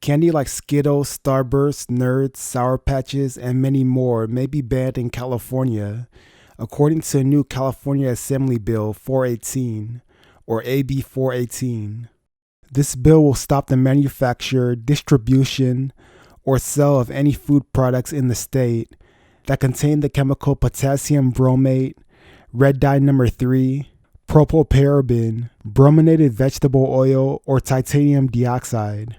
Candy like Skittles, Starburst, Nerds, Sour Patches, and many more may be banned in California, according to a new California Assembly Bill 418, or AB 418. This bill will stop the manufacture, distribution, or sale of any food products in the state that contain the chemical potassium bromate, red dye number 3, propylparaben, brominated vegetable oil, or titanium dioxide.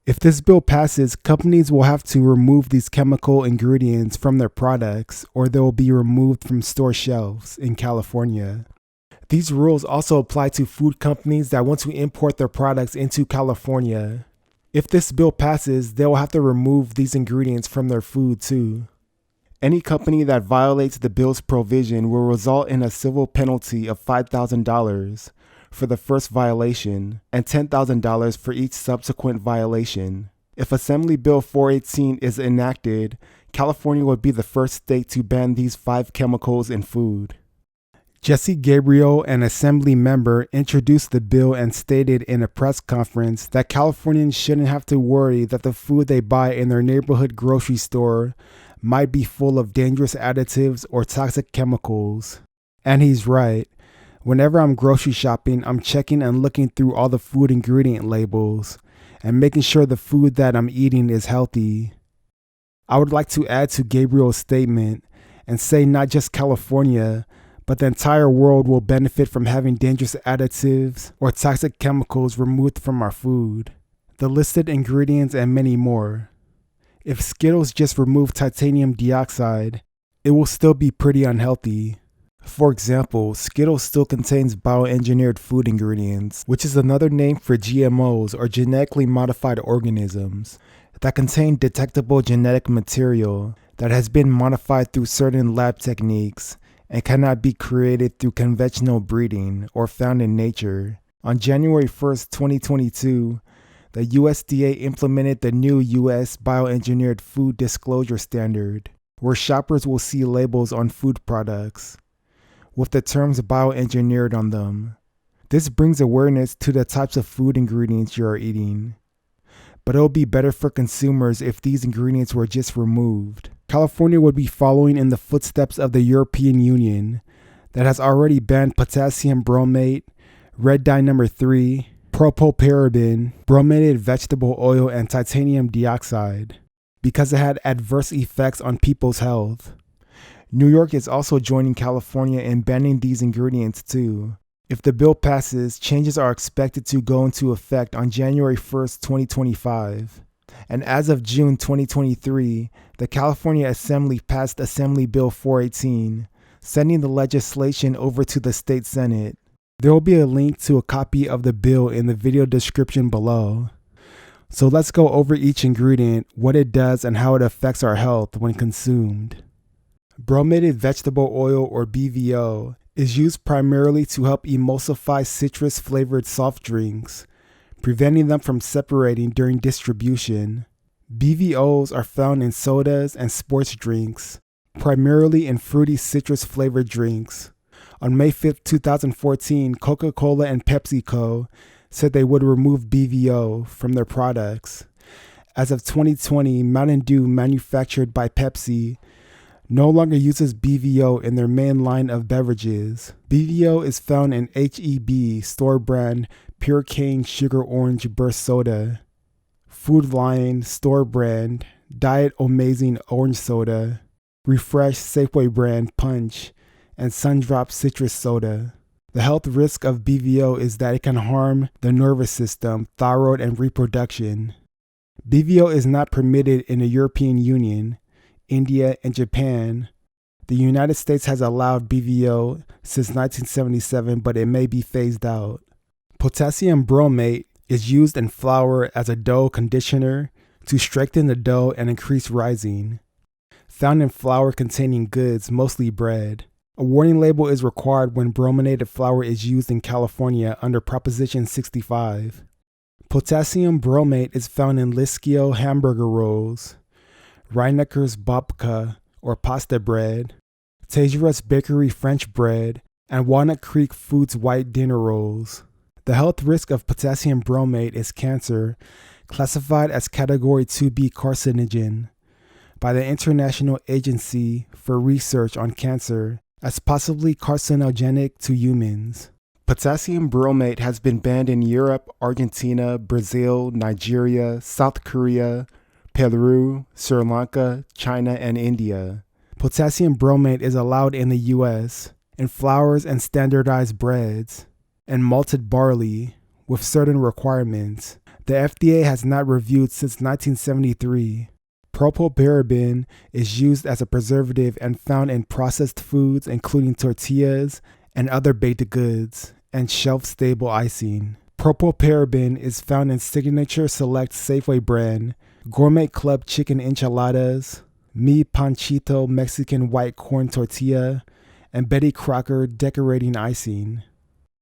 If this bill passes, companies will have to remove these chemical ingredients from their products, or they will be removed from store shelves in California. These rules also apply to food companies that want to import their products into California. If this bill passes, they will have to remove these ingredients from their food too. Any company that violates the bill's provision will result in a civil penalty of $5,000 for the first violation and $10,000 for each subsequent violation. If Assembly Bill 418 is enacted, California would be the first state to ban these 5 chemicals in food. Jesse Gabriel, an Assembly member, introduced the bill and stated in a press conference that Californians shouldn't have to worry that the food they buy in their neighborhood grocery store might be full of dangerous additives or toxic chemicals. And he's right. Whenever I'm grocery shopping, I'm checking and looking through all the food ingredient labels and making sure the food that I'm eating is healthy. I would like to add to Gabriel's statement and say not just California, but the entire world will benefit from having dangerous additives or toxic chemicals removed from our food, the listed ingredients, and many more. If Skittles just remove titanium dioxide, it will still be pretty unhealthy. For example, Skittles still contains bioengineered food ingredients, which is another name for GMOs or genetically modified organisms that contain detectable genetic material that has been modified through certain lab techniques and cannot be created through conventional breeding or found in nature. On January 1st, 2022, the USDA implemented the new U.S. Bioengineered Food Disclosure Standard, where shoppers will see labels on food products with the terms bioengineered on them. This brings awareness to the types of food ingredients you are eating. But it will be better for consumers if these ingredients were just removed. California would be following in the footsteps of the European Union that has already banned potassium bromate, red dye number 3, propylparaben, brominated vegetable oil, and titanium dioxide because it had adverse effects on people's health. New York is also joining California in banning these ingredients too. If the bill passes, changes are expected to go into effect on January 1st, 2025. And as of June 2023, the California Assembly passed Assembly Bill 418, sending the legislation over to the state Senate. There will be a link to a copy of the bill in the video description below. So let's go over each ingredient, what it does, and how it affects our health when consumed. Brominated vegetable oil, or BVO, is used primarily to help emulsify citrus-flavored soft drinks, preventing them from separating during distribution. BVOs are found in sodas and sports drinks, primarily in fruity citrus-flavored drinks. On May 5, 2014, Coca-Cola and PepsiCo said they would remove BVO from their products. As of 2020, Mountain Dew, manufactured by Pepsi, no longer uses BVO in their main line of beverages. BVO is found in HEB store brand Pure Cane Sugar Orange Burst Soda, Food Lion store brand Diet Amazing Orange Soda, Refresh Safeway brand Punch, and Sundrop Citrus Soda. The health risk of BVO is that it can harm the nervous system, thyroid, and reproduction. BVO is not permitted in the European Union, India, and Japan. The United States has allowed BVO since 1977, but it may be phased out. Potassium bromate is used in flour as a dough conditioner to strengthen the dough and increase rising. Found in flour containing goods, mostly bread. A warning label is required when brominated flour is used in California under Proposition 65. Potassium bromate is found in Liskio hamburger rolls, Reinecker's babka or pasta bread, Tejera's bakery French bread, and Walnut Creek Foods white dinner rolls. The health risk of potassium bromate is cancer, classified as Category 2B carcinogen by the International Agency for Research on Cancer as possibly carcinogenic to humans. Potassium bromate has been banned in Europe, Argentina, Brazil, Nigeria, South Korea, Peru, Sri Lanka, China, and India. Potassium bromate is allowed in the US in flours and standardized breads and malted barley with certain requirements. The FDA has not reviewed since 1973. Propylparaben is used as a preservative and found in processed foods including tortillas and other baked goods, and shelf-stable icing. Propylparaben is found in Signature Select Safeway brand, Gourmet Club chicken enchiladas, Mi Panchito Mexican white corn tortilla, and Betty Crocker decorating icing.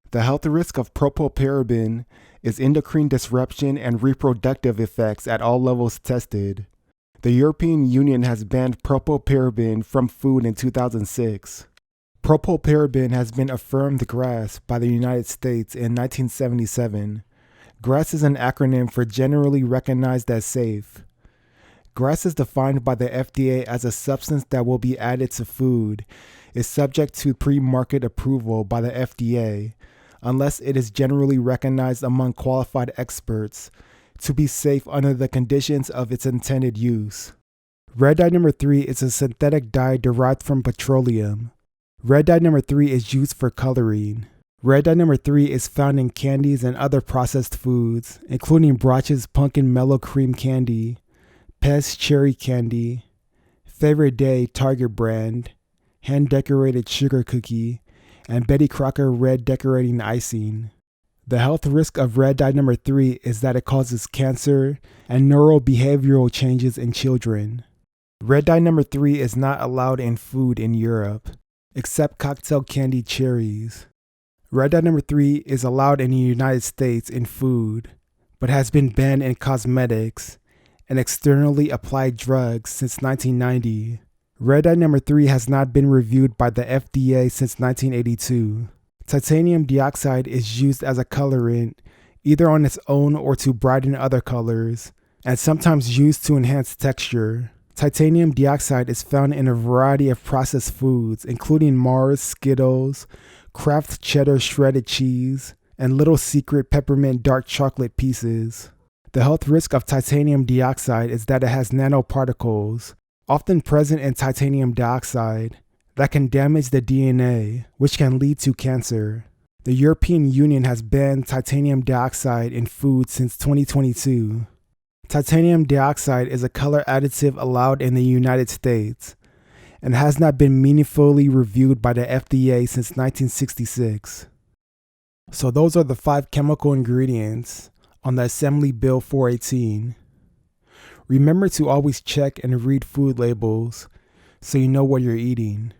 The health risk of propylparaben is endocrine disruption and reproductive effects at all levels tested. The European Union has banned propylparaben from food in 2006. Propylparaben has been affirmed GRAS by the United States in 1977. GRAS is an acronym for Generally Recognized as Safe. GRAS is defined by the FDA as a substance that will be added to food, is subject to pre-market approval by the FDA, unless it is generally recognized among qualified experts to be safe under the conditions of its intended use. Red dye number 3 is a synthetic dye derived from petroleum. Red dye number 3 is used for coloring. Red dye number 3 is found in candies and other processed foods, including Broch's Pumpkin Mellow Cream Candy, Pez Cherry Candy, Favorite Day Target brand, hand-decorated sugar cookie, and Betty Crocker red decorating icing. The health risk of red dye number 3 is that it causes cancer and neurobehavioral changes in children. Red dye number 3 is not allowed in food in Europe, except cocktail candy cherries. Red dye number 3 is allowed in the United States in food, but has been banned in cosmetics and externally applied drugs since 1990. Red dye number 3 has not been reviewed by the FDA since 1982. Titanium dioxide is used as a colorant, either on its own or to brighten other colors, and sometimes used to enhance texture. Titanium dioxide is found in a variety of processed foods, including Mars, Skittles, Kraft cheddar shredded cheese, and Little Secret peppermint dark chocolate pieces. The health risk of titanium dioxide is that it has nanoparticles, often present in titanium dioxide, that can damage the DNA, which can lead to cancer. The European Union has banned titanium dioxide in food since 2022. Titanium dioxide is a color additive allowed in the United States and has not been meaningfully reviewed by the FDA since 1966. So those are the 5 chemical ingredients on the Assembly Bill 418. Remember to always check and read food labels so you know what you're eating.